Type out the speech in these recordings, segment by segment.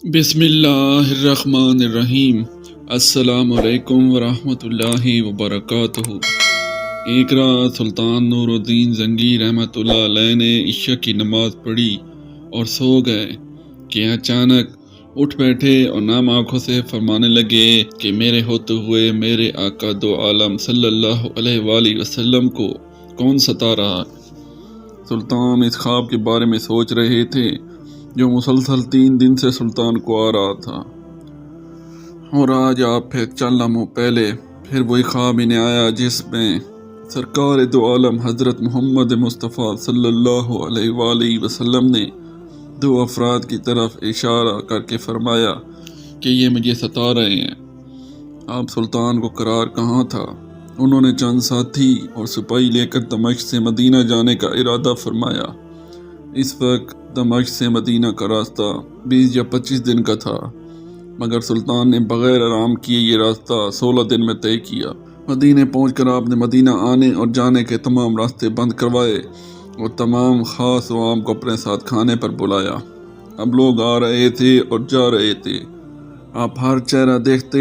بسم اللہ الرحمن الرحیم۔ السلام علیکم ورحمۃ اللہ وبرکاتہ۔ ایک رات سلطان نور الدین زنگی رحمۃ اللہ علیہ نے عشاء کی نماز پڑھی اور سو گئے کہ اچانک اٹھ بیٹھے اور نام آنکھوں سے فرمانے لگے کہ میرے ہوتے ہوئے میرے آقا دو عالم صلی اللہ علیہ وآلہ وسلم کو کون ستا رہا ہے۔ سلطان اس خواب کے بارے میں سوچ رہے تھے جو مسلسل 3 دن سے سلطان کو آ رہا تھا، اور آج آپ پھر چند لمحوں پہلے پھر وہی خواب انہیں آیا جس میں سرکار دو عالم حضرت محمد مصطفیٰ صلی اللہ علیہ وآلہ وسلم نے 2 افراد کی طرف اشارہ کر کے فرمایا کہ یہ مجھے ستا رہے ہیں۔ آپ سلطان کو قرار کہاں تھا۔ انہوں نے چند ساتھی اور سپاہی لے کر دمشق سے مدینہ جانے کا ارادہ فرمایا۔ اس وقت دمشق سے مدینہ کا راستہ 20 یا 25 دن کا تھا، مگر سلطان نے بغیر آرام کیے یہ راستہ 16 دن میں طے کیا۔ مدینہ پہنچ کر آپ نے مدینہ آنے اور جانے کے تمام راستے بند کروائے اور تمام خاص و عام کو اپنے ساتھ کھانے پر بلایا۔ اب لوگ آ رہے تھے اور جا رہے تھے، آپ ہر چہرہ دیکھتے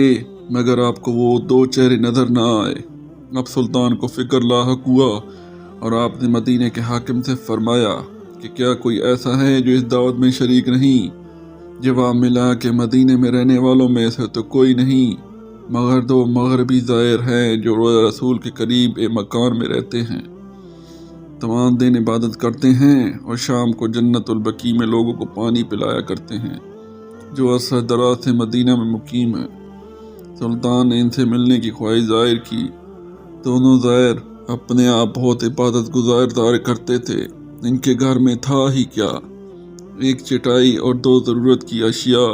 مگر آپ کو وہ 2 چہرے نظر نہ آئے۔ اب سلطان کو فکر لاحق ہوا اور آپ نے مدینہ کے حاکم سے فرمایا کہ کیا کوئی ایسا ہے جو اس دعوت میں شریک نہیں؟ جواب ملا کہ مدینہ میں رہنے والوں میں سے تو کوئی نہیں مگر 2 مغربی زائر ہیں جو روضہ رسول کے قریب ایک مکان میں رہتے ہیں، تمام دن عبادت کرتے ہیں اور شام کو جنت البقیع میں لوگوں کو پانی پلایا کرتے ہیں، جو عرصہ دراز سے مدینہ میں مقیم ہے۔ سلطان نے ان سے ملنے کی خواہش ظاہر کی۔ دونوں زائر اپنے آپ بہت عبادت گزار ظاہر کرتے تھے۔ ان کے گھر میں تھا ہی کیا، ایک چٹائی اور 2 ضرورت کی اشیاء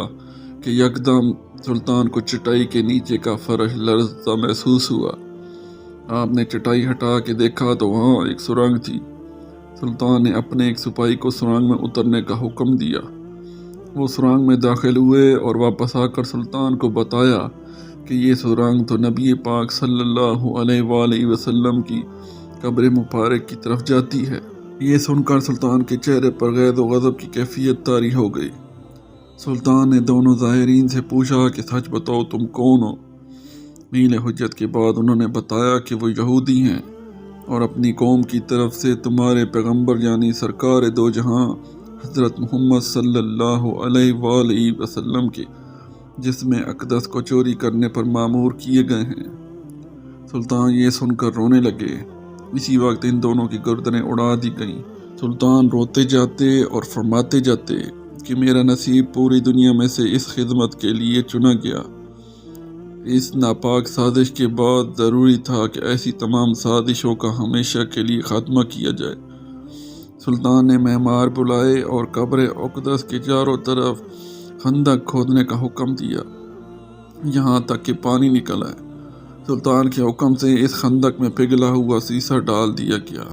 کہ یکدم سلطان کو چٹائی کے نیچے کا فرش لرزتا محسوس ہوا۔ آپ نے چٹائی ہٹا کے دیکھا تو وہاں ایک سرنگ تھی۔ سلطان نے اپنے ایک سپاہی کو سرنگ میں اترنے کا حکم دیا۔ وہ سرنگ میں داخل ہوئے اور واپس آ کر سلطان کو بتایا کہ یہ سرنگ تو نبی پاک صلی اللہ علیہ وآلہ وسلم کی قبر مبارک کی طرف جاتی ہے۔ یہ سن کر سلطان کے چہرے پر غیظ و غضب کی کیفیت طاری ہو گئی۔ سلطان نے دونوں ظاہرین سے پوچھا کہ سچ بتاؤ تم کون ہو؟ میل حجت کے بعد انہوں نے بتایا کہ وہ یہودی ہیں اور اپنی قوم کی طرف سے تمہارے پیغمبر یعنی سرکار دو جہاں حضرت محمد صلی اللہ علیہ وآلہ وسلم کے جسم اقدس کو چوری کرنے پر مامور کیے گئے ہیں۔ سلطان یہ سن کر رونے لگے۔ اسی وقت ان دونوں کی گردنیں اڑا دی گئیں۔ سلطان روتے جاتے اور فرماتے جاتے کہ میرا نصیب پوری دنیا میں سے اس خدمت کے لیے چنا گیا۔ اس ناپاک سازش کے بعد ضروری تھا کہ ایسی تمام سازشوں کا ہمیشہ کے لیے خاتمہ کیا جائے۔ سلطان نے معمار بلائے اور قبر اقدس کے چاروں طرف خندق کھودنے کا حکم دیا یہاں تک کہ پانی نکل آئے۔ سلطان کے حکم سے اس خندق میں پگھلا ہوا سیسا ڈال دیا گیا۔